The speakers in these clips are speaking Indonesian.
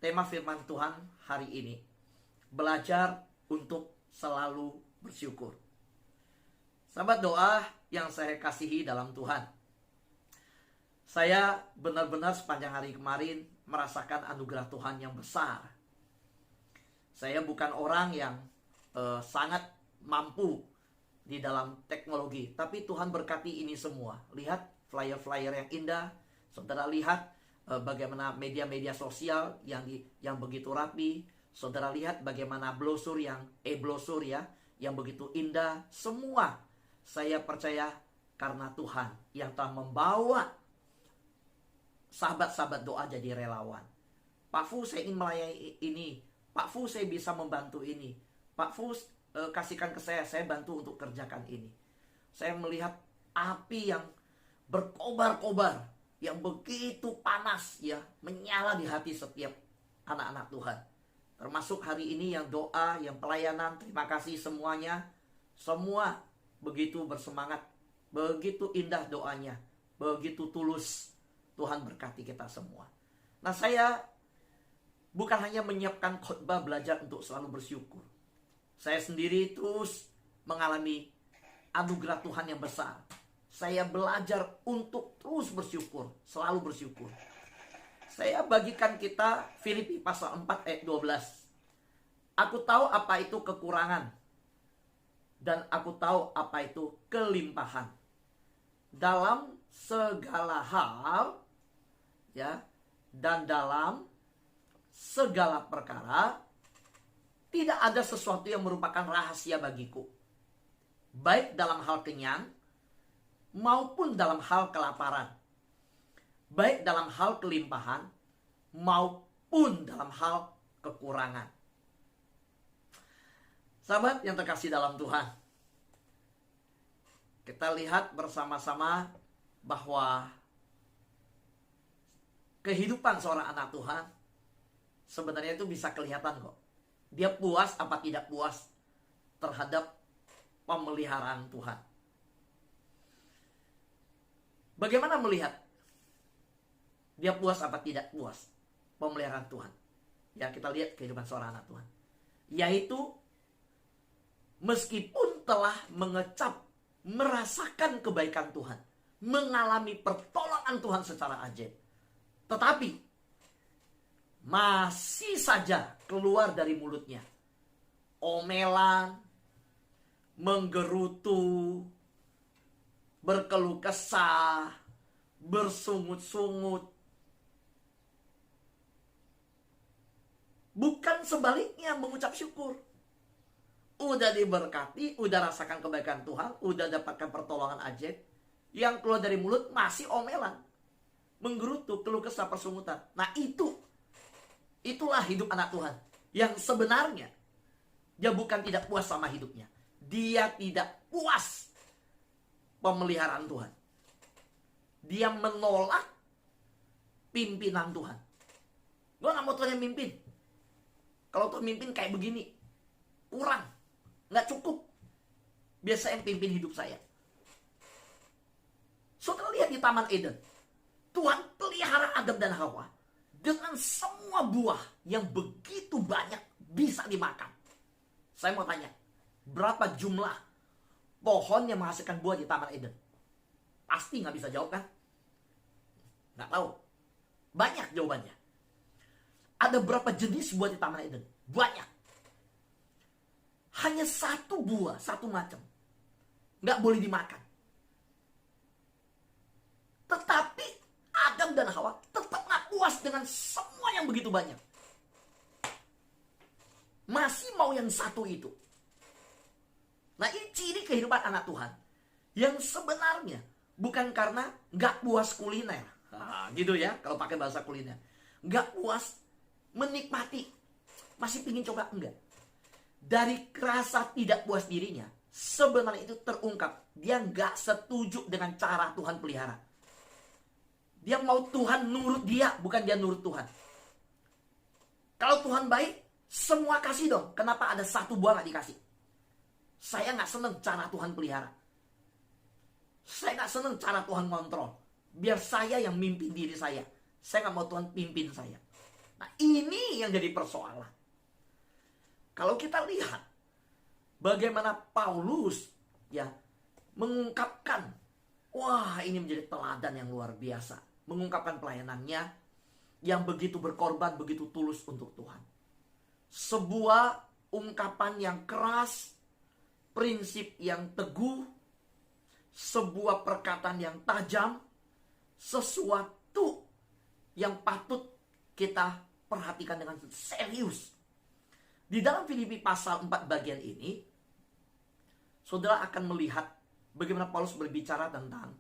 tema firman Tuhan hari ini, belajar untuk selalu bersyukur. Sahabat doa yang saya kasihi dalam Tuhan, saya benar-benar sepanjang hari kemarin merasakan anugerah Tuhan yang besar. Saya bukan orang yang sangat mampu di dalam teknologi, tapi Tuhan berkati ini semua. Lihat flyer-flyer yang indah, saudara lihat bagaimana media-media sosial yang begitu rapi. Saudara lihat bagaimana brosur brosur yang begitu indah. Semua saya percaya karena Tuhan yang telah membawa sahabat-sahabat doa jadi relawan. Pak Fu, saya ingin melayani ini. Pak Fu, saya bisa membantu ini. Pak Fu, kasihkan ke saya bantu untuk kerjakan ini. Saya melihat api yang berkobar-kobar, yang begitu panas menyala di hati setiap anak-anak Tuhan. Termasuk hari ini yang doa, yang pelayanan, terima kasih semuanya. Semua begitu bersemangat, begitu indah doanya, begitu tulus. Tuhan berkati kita semua. Nah, saya bukan hanya menyiapkan khotbah belajar untuk selalu bersyukur. Saya sendiri terus mengalami anugerah Tuhan yang besar. Saya belajar untuk terus bersyukur, selalu bersyukur. Saya bagikan kita Filipi pasal 4 ayat 12. Aku tahu apa itu kekurangan, dan aku tahu apa itu kelimpahan. Dalam segala hal, dan dalam segala perkara, tidak ada sesuatu yang merupakan rahasia bagiku, baik dalam hal kenyang maupun dalam hal kelaparan, baik dalam hal kelimpahan maupun dalam hal kekurangan. Sahabat yang terkasih dalam Tuhan, kita lihat bersama-sama bahwa kehidupan seorang anak Tuhan sebenarnya itu bisa kelihatan kok. Dia puas apa tidak puas terhadap pemeliharaan Tuhan. Bagaimana melihat dia puas apa tidak puas pemeliharaan Tuhan? Ya, kita lihat kehidupan seorang anak Tuhan. Yaitu meskipun telah mengecap, merasakan kebaikan Tuhan, mengalami pertolongan Tuhan secara ajaib, tetapi masih saja keluar dari mulutnya omelan, menggerutu, berkeluh kesah, bersungut-sungut. Bukan sebaliknya mengucap syukur. Udah diberkati, udah rasakan kebaikan Tuhan, udah dapatkan pertolongan ajaib, yang keluar dari mulut masih omelan, menggerutu, keluh kesah, persungutan. Nah, itulah hidup anak Tuhan yang sebenarnya dia bukan tidak puas sama hidupnya, dia tidak puas pemeliharaan Tuhan. Dia menolak pimpinan Tuhan. Gue gak mau Tuhan yang mimpin. Kalau Tuhan mimpin kayak begini, kurang, gak cukup. Biasa yang pimpin hidup saya. Saudara lihat di Taman Eden, Tuhan pelihara Adam dan Hawa dengan semua buah yang begitu banyak bisa dimakan. Saya mau tanya, berapa jumlah pohon yang menghasilkan buah di Taman Eden? Pasti nggak bisa jawab kan? Nggak tahu. Banyak jawabannya. Ada berapa jenis buah di Taman Eden? Banyak. Hanya satu buah, satu macam, nggak boleh dimakan. Tetapi Adam dan Hawa tetap nggak puas dengan semua yang begitu banyak. Masih mau yang satu itu. Nah, ini ciri kehidupan anak Tuhan yang sebenarnya bukan karena nggak puas kuliner, gitu ya, kalau pakai bahasa kuliner, nggak puas menikmati, masih pingin coba, enggak. Dari rasa tidak puas dirinya, sebenarnya itu terungkap dia nggak setuju dengan cara Tuhan pelihara. Dia mau Tuhan nurut dia, bukan dia nurut Tuhan. Kalau Tuhan baik, semua kasih dong. Kenapa ada satu buah gak dikasih? Saya gak seneng cara Tuhan pelihara. Saya gak seneng cara Tuhan kontrol. Biar saya yang mimpin diri saya. Saya gak mau Tuhan pimpin saya. Nah, ini Ini yang jadi persoalan. Kalau kita lihat bagaimana Paulus ya mengungkapkan, wah ini menjadi teladan yang luar biasa. Mengungkapkan pelayanannya yang begitu berkorban, begitu tulus untuk Tuhan. Sebuah ungkapan yang keras, prinsip yang teguh, sebuah perkataan yang tajam, sesuatu yang patut kita perhatikan dengan serius. Di dalam Filipi pasal 4 bagian ini, saudara akan melihat bagaimana Paulus berbicara tentang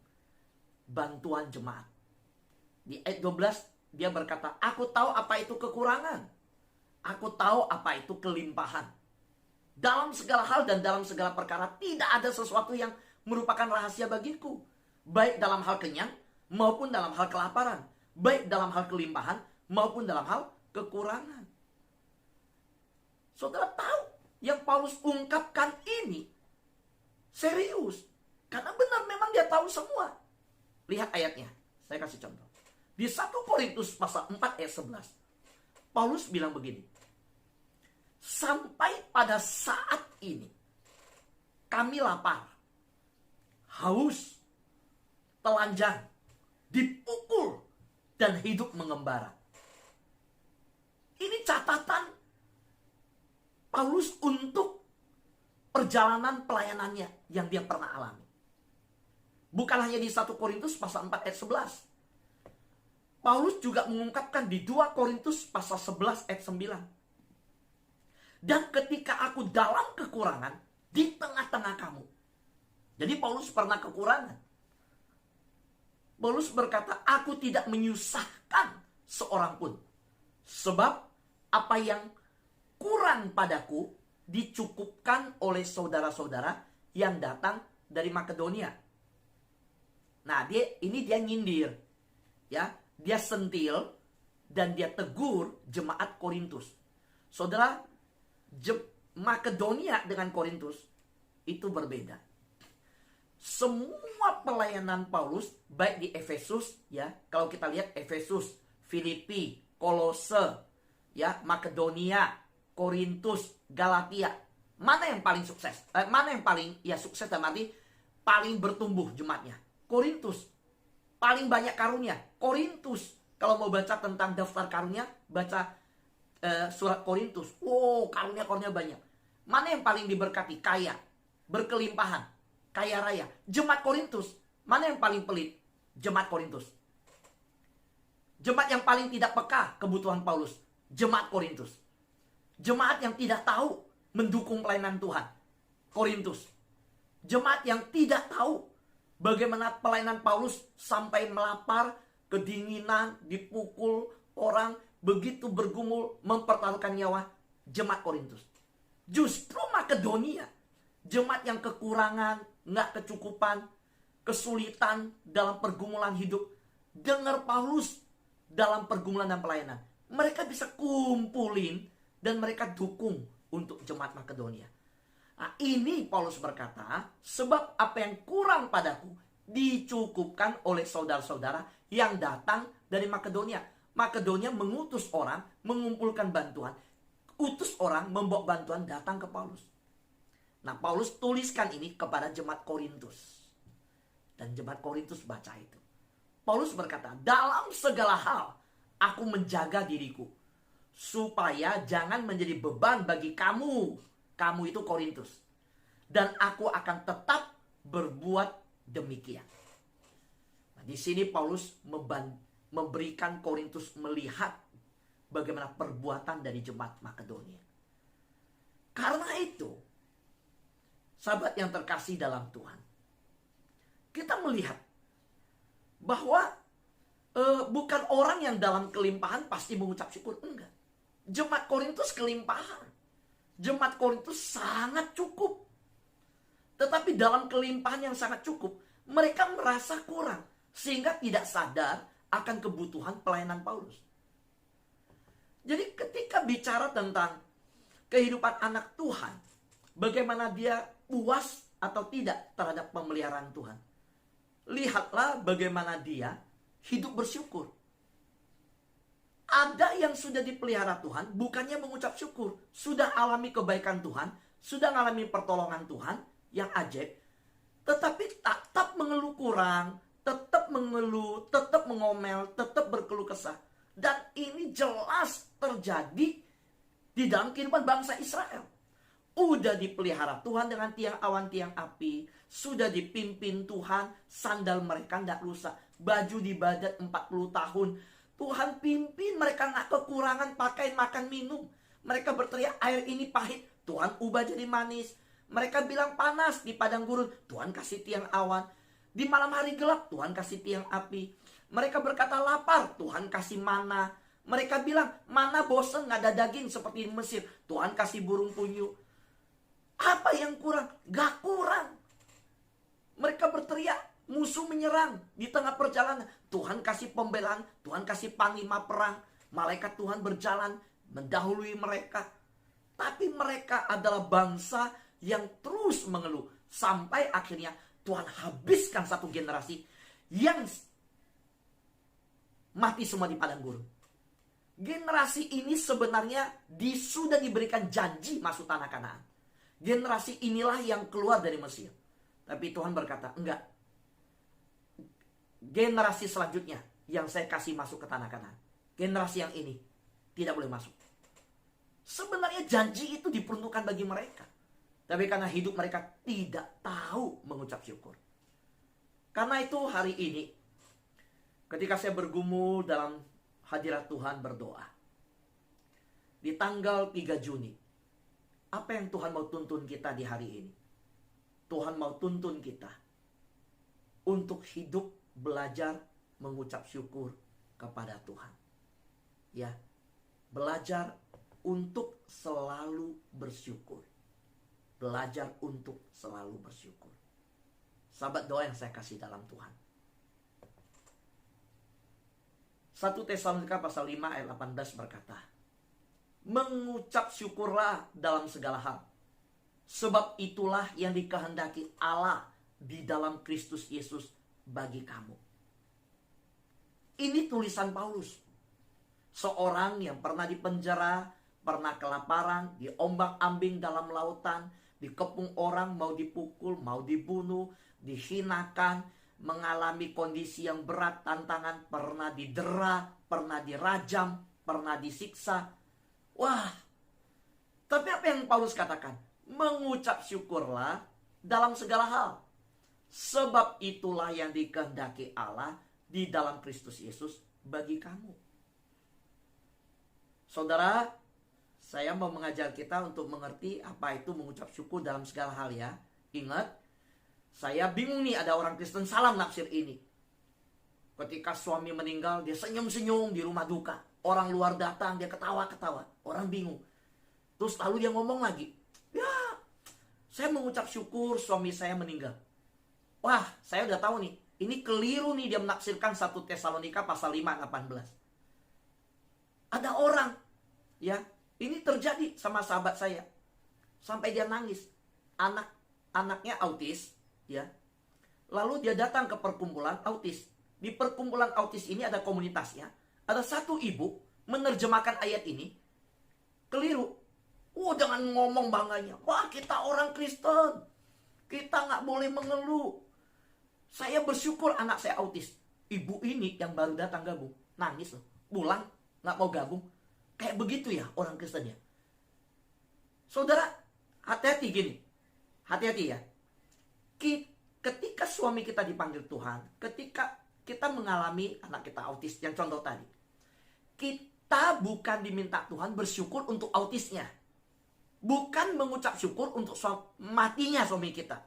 bantuan jemaat. Di ayat 12 dia berkata, aku tahu apa itu kekurangan. Aku tahu apa itu kelimpahan. Dalam segala hal dan dalam segala perkara tidak ada sesuatu yang merupakan rahasia bagiku. Baik dalam hal kenyang maupun dalam hal kelaparan. Baik dalam hal kelimpahan maupun dalam hal kekurangan. Saudara tahu yang Paulus ungkapkan ini serius. Karena benar memang dia tahu semua. Lihat ayatnya. Saya kasih contoh. Di 1 Korintus pasal 4 ayat 11. Paulus bilang begini. Sampai pada saat ini kami lapar, haus, telanjang, dipukul, dan hidup mengembara. Ini catatan Paulus untuk perjalanan pelayanannya yang dia pernah alami. Bukan hanya di 1 Korintus pasal 4 ayat 11. Paulus juga mengungkapkan di 2 Korintus pasal 11 ayat 9. Dan ketika aku dalam kekurangan di tengah-tengah kamu. Jadi Paulus pernah kekurangan. Paulus berkata, aku tidak menyusahkan seorang pun. Sebab apa yang kurang padaku dicukupkan oleh saudara-saudara yang datang dari Makedonia. Nah, dia nyindir. Ya, dia sentil dan dia tegur jemaat Korintus. Saudara, Makedonia dengan Korintus itu berbeda. Semua pelayanan Paulus baik di Efesus ya, kalau kita lihat Efesus, Filipi, Kolose, ya, Makedonia, Korintus, Galatia, mana yang paling sukses? Mana yang paling sukses dan arti paling bertumbuh jemaatnya? Korintus. Paling banyak karunia, Korintus. Kalau mau baca tentang daftar karunia, baca surat Korintus. Wow, karunia-karunia banyak. Mana yang paling diberkati? Kaya, berkelimpahan, kaya raya. Jemaat Korintus. Mana yang paling pelit? Jemaat Korintus. Jemaat yang paling tidak peka kebutuhan Paulus. Jemaat Korintus. Jemaat yang tidak tahu mendukung pelayanan Tuhan. Korintus. Jemaat yang tidak tahu bagaimana pelayanan Paulus sampai melapar, kedinginan, dipukul orang, begitu bergumul, mempertaruhkan nyawa. Jemaat Korintus. Justru Makedonia, jemaat yang kekurangan, nggak kecukupan, kesulitan dalam pergumulan hidup, dengar Paulus dalam pergumulan dan pelayanan, mereka bisa kumpulin dan mereka dukung untuk jemaat Makedonia. Nah, ini Paulus berkata, sebab apa yang kurang padaku dicukupkan oleh saudara-saudara yang datang dari Makedonia. Makedonia mengutus orang, mengumpulkan bantuan, utus orang membawa bantuan datang ke Paulus. Nah, Paulus tuliskan ini kepada jemaat Korintus. Dan jemaat Korintus baca itu. Paulus berkata, dalam segala hal aku menjaga diriku, supaya jangan menjadi beban bagi kamu. Kamu itu Korintus. Dan aku akan tetap berbuat demikian. Nah, di sini Paulus memberikan Korintus melihat bagaimana perbuatan dari jemaat Makedonia. Karena itu, sahabat yang terkasih dalam Tuhan, kita melihat bahwa bukan orang yang dalam kelimpahan pasti mengucap syukur. Enggak. Jemaat Korintus kelimpahan. Jemaat Korintus sangat cukup. Tetapi dalam kelimpahan yang sangat cukup, mereka merasa kurang. Sehingga tidak sadar akan kebutuhan pelayanan Paulus. Jadi ketika bicara tentang kehidupan anak Tuhan, bagaimana dia puas atau tidak terhadap pemeliharaan Tuhan, lihatlah bagaimana dia hidup bersyukur. Ada yang sudah dipelihara Tuhan, bukannya mengucap syukur. Sudah alami kebaikan Tuhan, sudah mengalami pertolongan Tuhan yang ajaib, tetapi tetap mengeluh kurang, tetap mengeluh, tetap mengomel, tetap berkeluh kesah. Dan ini jelas terjadi di dalam kehidupan bangsa Israel. Udah dipelihara Tuhan dengan tiang awan, tiang api. Sudah dipimpin Tuhan, sandal mereka tidak rusak. Baju dibadat 40 tahun. Tuhan pimpin mereka nggak kekurangan pakaian, makan, minum. Mereka berteriak, air ini pahit, Tuhan ubah jadi manis. Mereka bilang panas di padang gurun, Tuhan kasih tiang awan. Di malam hari gelap, Tuhan kasih tiang api. Mereka berkata lapar, Tuhan kasih mana. Mereka bilang mana bosen, nggak ada daging seperti di Mesir, Tuhan kasih burung puyuh. Apa yang kurang? Gak kurang. Mereka berteriak, musuh menyerang di tengah perjalanan, Tuhan kasih pembelaan, Tuhan kasih panglima perang, malaikat Tuhan berjalan mendahului mereka. Tapi mereka adalah bangsa yang terus mengeluh sampai akhirnya Tuhan habiskan satu generasi yang mati semua di padang gurun. Generasi ini sebenarnya sudah diberikan janji masuk tanah Kanaan. Generasi inilah yang keluar dari Mesir. Tapi Tuhan berkata, enggak. Generasi selanjutnya yang saya kasih masuk ke tanah Kanaan, generasi yang ini tidak boleh masuk. Sebenarnya janji itu diperuntukkan bagi mereka, tapi karena hidup mereka tidak tahu mengucap syukur. Karena itu hari ini ketika saya bergumul dalam hadirat Tuhan berdoa di tanggal 3 Juni, apa yang Tuhan mau tuntun kita di hari ini? Tuhan mau tuntun kita untuk hidup belajar mengucap syukur kepada Tuhan. Ya, belajar untuk selalu bersyukur. Belajar untuk selalu bersyukur. Sahabat, doa yang saya kasih dalam Tuhan. 1 Tesalonika pasal 5 ayat 18 berkata, mengucap syukurlah dalam segala hal, sebab itulah yang dikehendaki Allah di dalam Kristus Yesus bagi kamu. Ini tulisan Paulus, seorang yang pernah dipenjara, pernah kelaparan, diombang-ambing dalam lautan, dikepung orang, mau dipukul, mau dibunuh, dihinakan, mengalami kondisi yang berat, tantangan, pernah didera, pernah dirajam, pernah disiksa. Wah, tapi apa yang Paulus katakan? Mengucap syukurlah dalam segala hal, sebab itulah yang dikehendaki Allah di dalam Kristus Yesus bagi kamu. Saudara, saya mau mengajar kita untuk mengerti apa itu mengucap syukur dalam segala hal ya. Ingat, saya bingung nih, ada orang Kristen salah nafsir ini. Ketika suami meninggal, dia senyum-senyum di rumah duka. Orang luar datang, dia ketawa-ketawa. Orang bingung. Terus lalu dia ngomong lagi, ya, saya mengucap syukur suami saya meninggal. Wah, saya udah tahu nih, ini keliru nih dia menafsirkan 1 Tesalonika pasal 5 18. Ada orang, ya, ini terjadi sama sahabat saya. Sampai dia nangis. Anaknya autis, ya. Lalu dia datang ke perkumpulan autis. Di perkumpulan autis ini ada komunitasnya. Ada satu ibu menerjemahkan ayat ini keliru. Jangan ngomong bangganya, wah kita orang Kristen, kita nggak boleh mengeluh. Saya bersyukur anak saya autis. Ibu ini yang baru datang gabung, nangis loh, pulang nggak mau gabung. Kayak begitu ya orang Kristen ya. Saudara, hati-hati gini, hati-hati ya. Ketika suami kita dipanggil Tuhan, ketika kita mengalami anak kita autis, yang contoh tadi, kita bukan diminta Tuhan bersyukur untuk autisnya, bukan mengucap syukur untuk matinya suami kita,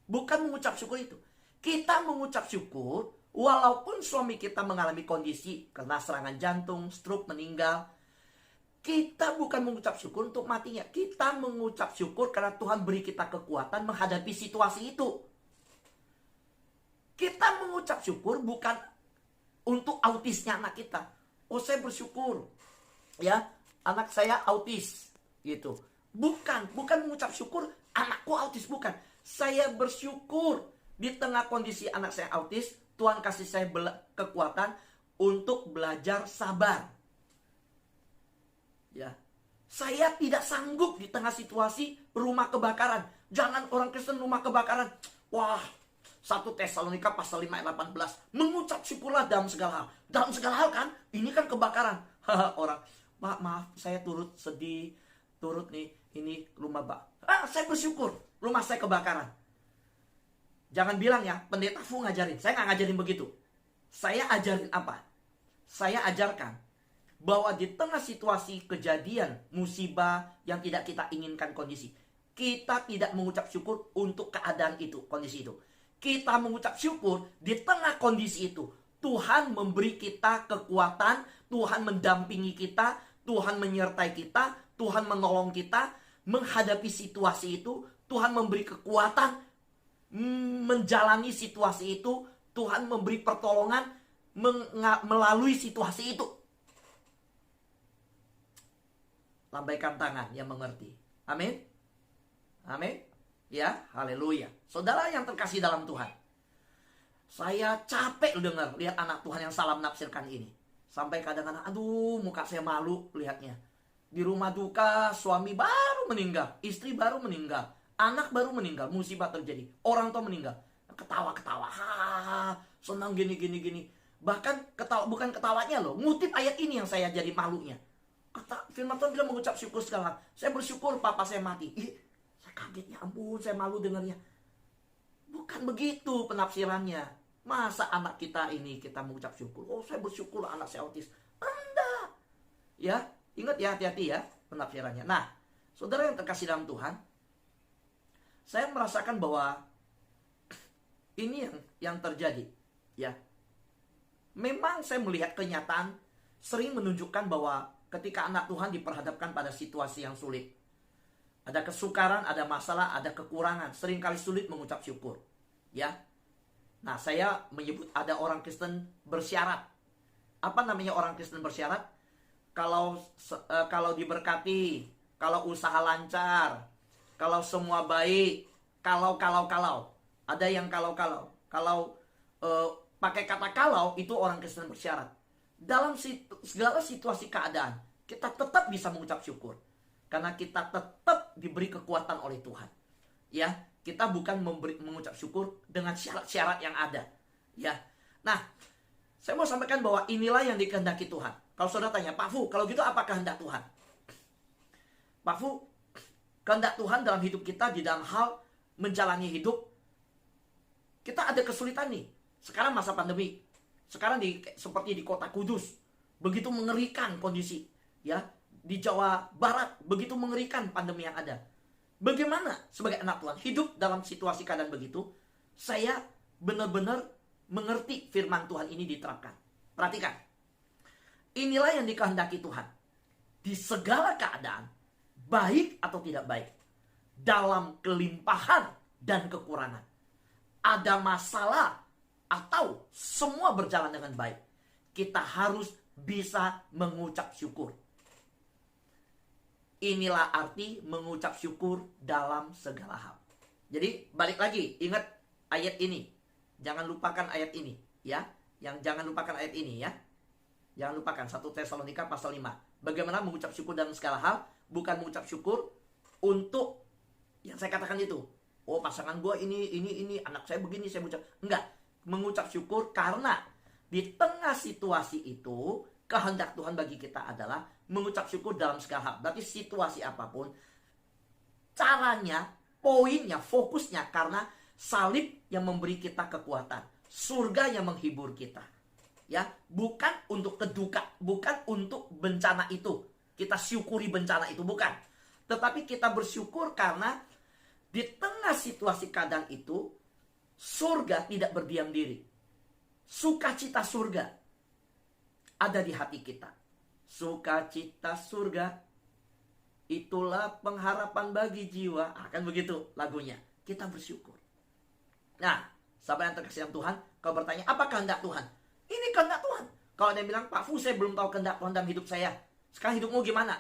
bukan mengucap syukur itu. Kita mengucap syukur walaupun suami kita mengalami kondisi kena serangan jantung, stroke, meninggal. Kita bukan mengucap syukur untuk matinya, kita mengucap syukur karena Tuhan beri kita kekuatan menghadapi situasi itu. Kita mengucap syukur bukan untuk autisnya anak kita. Saya bersyukur ya anak saya autis gitu. Bukan mengucap syukur anakku autis, bukan. Saya bersyukur di tengah kondisi anak saya autis, Tuhan kasih saya kekuatan untuk belajar sabar. Ya, saya tidak sanggup di tengah situasi rumah kebakaran. Jangan orang Kristen rumah kebakaran. Wah, 1 Tesalonika pasal 5 ayat 18. Mengucap syukurlah dalam segala hal. Dalam segala hal kan? Ini kan kebakaran. Orang, Pak maaf saya turut sedih. Turut nih, ini rumah saya bersyukur rumah saya kebakaran. Jangan bilang ya, pendeta Fu ngajarin. Saya nggak ngajarin begitu. Saya ajarin apa? Saya ajarkan bahwa di tengah situasi kejadian, musibah yang tidak kita inginkan kondisi, kita tidak mengucap syukur untuk keadaan itu, kondisi itu. Kita mengucap syukur di tengah kondisi itu. Tuhan memberi kita kekuatan, Tuhan mendampingi kita, Tuhan menyertai kita, Tuhan menolong kita menghadapi situasi itu. Tuhan memberi kekuatan menjalani situasi itu. Tuhan memberi pertolongan melalui situasi itu. Lambaikan tangan yang mengerti. Amin. Amin. Ya, haleluya. Saudara yang terkasih dalam Tuhan, saya capek dengar lihat anak Tuhan yang salah menafsirkan ini. Sampai kadang-kadang, aduh, muka saya malu lihatnya. Di rumah duka, suami baru meninggal, istri baru meninggal, anak baru meninggal, musibah terjadi, orang tua meninggal. Ketawa-ketawa, senang gini. Bahkan ketawa, bukan ketawanya loh, ngutip ayat ini yang saya jadi malunya. Firman Tuhan bilang mengucap syukur segala. Saya bersyukur papa saya mati. Saya kaget, ya ampun, saya malu dengarnya. Bukan begitu penafsirannya. Masa anak kita ini kita mengucap syukur? Oh, saya bersyukur anak saya autis. Anda, ya, ingat ya, hati-hati ya penafsirannya. Nah, saudara yang terkasih dalam Tuhan, saya merasakan bahwa ini yang terjadi, ya. Memang saya melihat kenyataan sering menunjukkan bahwa ketika anak Tuhan diperhadapkan pada situasi yang sulit, ada kesukaran, ada masalah, ada kekurangan, seringkali sulit mengucap syukur, ya. Nah, saya menyebut ada orang Kristen bersyarat. Apa namanya orang Kristen bersyarat? Kalau diberkati, kalau usaha lancar, kalau semua baik, kalau. Ada yang kalau pakai kata kalau, itu orang Kristen bersyarat. Dalam segala situasi keadaan, kita tetap bisa mengucap syukur. Karena kita tetap diberi kekuatan oleh Tuhan. Ya, kita bukan mengucap syukur dengan syarat-syarat yang ada. Ya. Nah, saya mau sampaikan bahwa inilah yang dikehendaki Tuhan. Kalau saudara tanya, Pak Fu, kalau gitu apa kehendak Tuhan? Pak Fu, kehendak Tuhan dalam hidup kita, di dalam hal menjalani hidup, kita ada kesulitan nih. Sekarang masa pandemi. Sekarang seperti di kota Kudus, begitu mengerikan kondisi. Ya, di Jawa Barat, begitu mengerikan pandemi yang ada. Bagaimana sebagai anak Tuhan hidup dalam situasi keadaan begitu? Saya benar-benar mengerti firman Tuhan ini diterapkan. Perhatikan. Inilah yang dikehendaki Tuhan. Di segala keadaan, baik atau tidak baik, dalam kelimpahan dan kekurangan, ada masalah atau semua berjalan dengan baik, kita harus bisa mengucap syukur. Inilah arti mengucap syukur dalam segala hal. Jadi balik lagi, ingat ayat ini. Jangan lupakan ayat ini, ya. Jangan lupakan ayat ini, ya. Jangan lupakan 1 Tesalonika pasal 5. Bagaimana mengucap syukur dalam segala hal? Bukan mengucap syukur untuk yang saya katakan itu. Oh, pasangan gue ini, anak saya begini, saya mengucap. Enggak, mengucap syukur karena di tengah situasi itu, kehendak Tuhan bagi kita adalah mengucap syukur dalam segala hal. Berarti situasi apapun, caranya, poinnya, fokusnya karena salib yang memberi kita kekuatan, surga yang menghibur kita. Ya, bukan untuk keduka, bukan untuk bencana itu. Kita syukuri bencana itu, bukan. Tetapi kita bersyukur karena di tengah situasi keadaan itu, surga tidak berdiam diri. Sukacita surga ada di hati kita. Sukacita surga, itulah pengharapan bagi jiwa. Kan begitu lagunya. Kita bersyukur. Nah, sahabat yang terkasih dalam Tuhan, kalau bertanya, apa kehendak Tuhan? Ini kehendak Tuhan. Kalau ada yang bilang, Pak Fu, saya belum tahu kehendak Tuhan dalam hidup saya. Sekarang hidupmu gimana?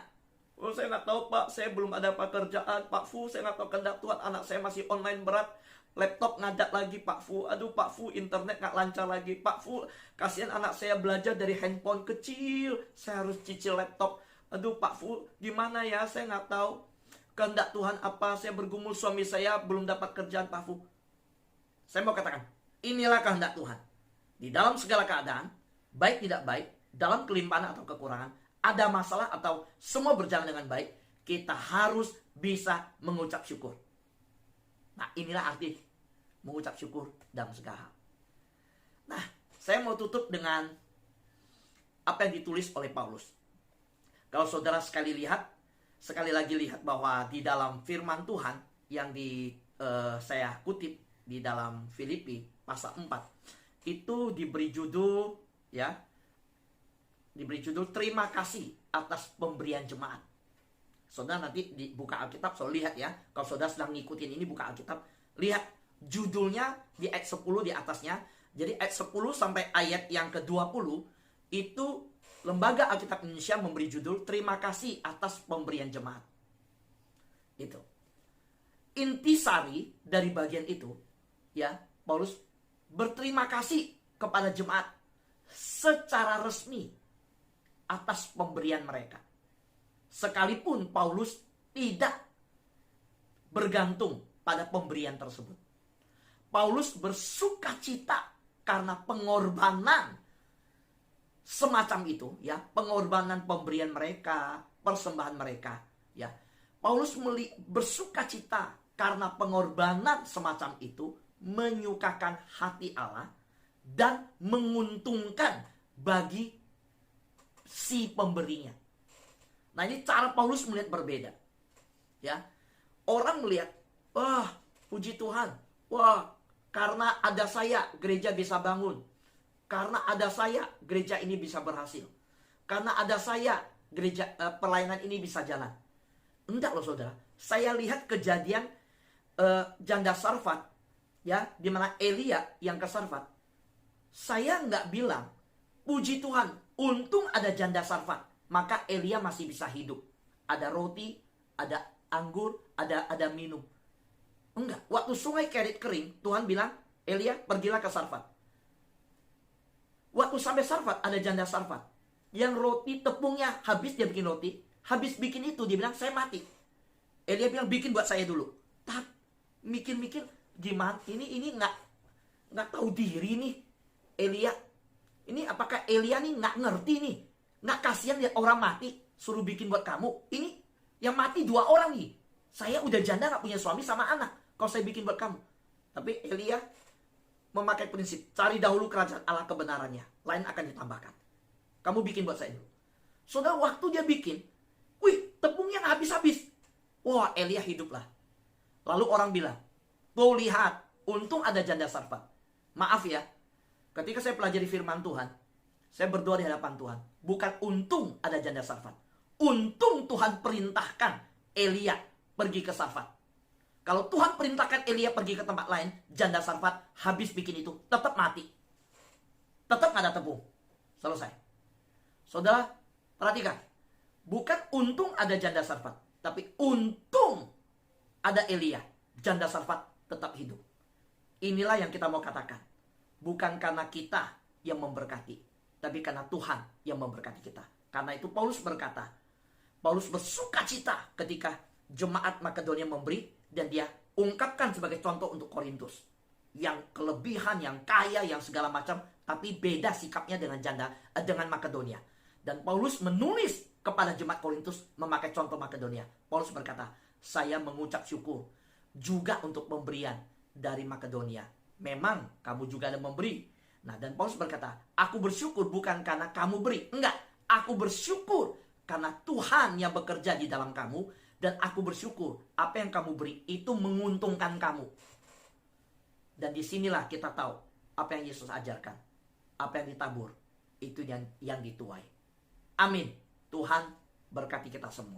Oh, saya nggak tahu, Pak. Saya belum ada pekerjaan. Pak Fu, saya nggak tahu kehendak Tuhan. Anak saya masih online berat. Laptop ngadat lagi, Pak Fu. Aduh, Pak Fu, internet nggak lancar lagi. Pak Fu, kasihan anak saya belajar dari handphone kecil. Saya harus cicil laptop. Aduh Pak Fu, gimana ya, saya nggak tahu kehendak Tuhan apa. Saya bergumul, suami saya belum dapat kerjaan Pak Fu. Saya mau katakan, inilah kehendak Tuhan. Di dalam segala keadaan, baik tidak baik, dalam kelimpahan atau kekurangan, ada masalah atau semua berjalan dengan baik, kita harus bisa mengucap syukur. Nah, inilah arti mengucap syukur dalam segala hal. Nah, saya mau tutup dengan apa yang ditulis oleh Paulus. Kalau saudara sekali lagi lihat bahwa di dalam firman Tuhan yang saya kutip di dalam Filipi pasal 4, itu diberi judul terima kasih atas pemberian jemaat. Saudara nanti buka Alkitab, saudara lihat ya. Kalau saudara sedang ngikutin ini, buka Alkitab, lihat judulnya di ayat 10 di atasnya. Jadi ayat 10 sampai ayat yang ke-20 itu Lembaga Alkitab Indonesia memberi judul terima kasih atas pemberian jemaat. Itu. Intisari dari bagian itu, ya, Paulus berterima kasih kepada jemaat secara resmi atas pemberian mereka. Sekalipun Paulus tidak bergantung pada pemberian tersebut. Paulus bersuka cita karena pengorbanan semacam itu, ya, pengorbanan pemberian mereka, persembahan mereka, ya. Paulus bersuka cita karena pengorbanan semacam itu menyukakan hati Allah dan menguntungkan bagi si pemberinya. Nah, ini cara Paulus melihat berbeda. Ya. Orang melihat, wah, puji Tuhan. Wah, karena ada saya gereja bisa bangun. Karena ada saya gereja ini bisa berhasil. Karena ada saya gereja pelayanan ini bisa jalan. Enggak loh saudara. Saya lihat kejadian janda Sarfat, ya, di mana Elia yang ke Sarfat. Saya nggak bilang, puji Tuhan, untung ada janda Sarfat, maka Elia masih bisa hidup. Ada roti, ada anggur, ada minum. Enggak. Waktu sungai Kerit kering, Tuhan bilang, Elia pergilah ke Sarfat. Waktu sampai Sarfat, ada janda Sarfat. Yang roti tepungnya habis, dia bikin roti. Habis bikin itu, dia bilang, saya mati. Elia bilang, bikin buat saya dulu. Tak, mikir-mikir, gimana? Ini nggak tahu diri nih. Elia, ini apakah Elia nih nggak ngerti nih? Nggak kasihan lihat orang mati, suruh bikin buat kamu. Ini yang mati 2 orang nih. Saya udah janda, nggak punya suami sama anak. Kalau saya bikin buat kamu. Tapi Elia memakai prinsip, cari dahulu kerajaan Allah kebenarannya, lain akan ditambahkan. Kamu bikin buat saya dulu. Saudara, waktu dia bikin, wih, tepungnya habis-habis. Wah, Elia hiduplah. Lalu orang bilang, tuh lihat, untung ada janda Sarfat. Maaf ya, ketika saya pelajari firman Tuhan, saya berdoa di hadapan Tuhan. Bukan untung ada janda Sarfat. Untung Tuhan perintahkan Elia pergi ke Sarfat. Kalau Tuhan perintahkan Elia pergi ke tempat lain, janda Sarfat habis bikin itu, tetap mati. Tetap nggak ada tepung. Selesai. Saudara, perhatikan. Bukan untung ada janda Sarfat, tapi untung ada Elia. Janda Sarfat tetap hidup. Inilah yang kita mau katakan. Bukan karena kita yang memberkati, tapi karena Tuhan yang memberkati kita. Karena itu Paulus berkata, Paulus bersuka cita ketika jemaat Makedonia memberi, dan dia ungkapkan sebagai contoh untuk Korintus. Yang kelebihan, yang kaya, yang segala macam, tapi beda sikapnya dengan Makedonia. Dan Paulus menulis kepada jemaat Korintus memakai contoh Makedonia. Paulus berkata, saya mengucap syukur juga untuk pemberian dari Makedonia. Memang kamu juga ada memberi. Nah, dan Paulus berkata, aku bersyukur bukan karena kamu beri. Enggak, aku bersyukur karena Tuhan yang bekerja di dalam kamu. Dan aku bersyukur apa yang kamu beri itu menguntungkan kamu. Dan disinilah kita tahu apa yang Yesus ajarkan. Apa yang ditabur, itu yang dituai. Amin. Tuhan berkati kita semua.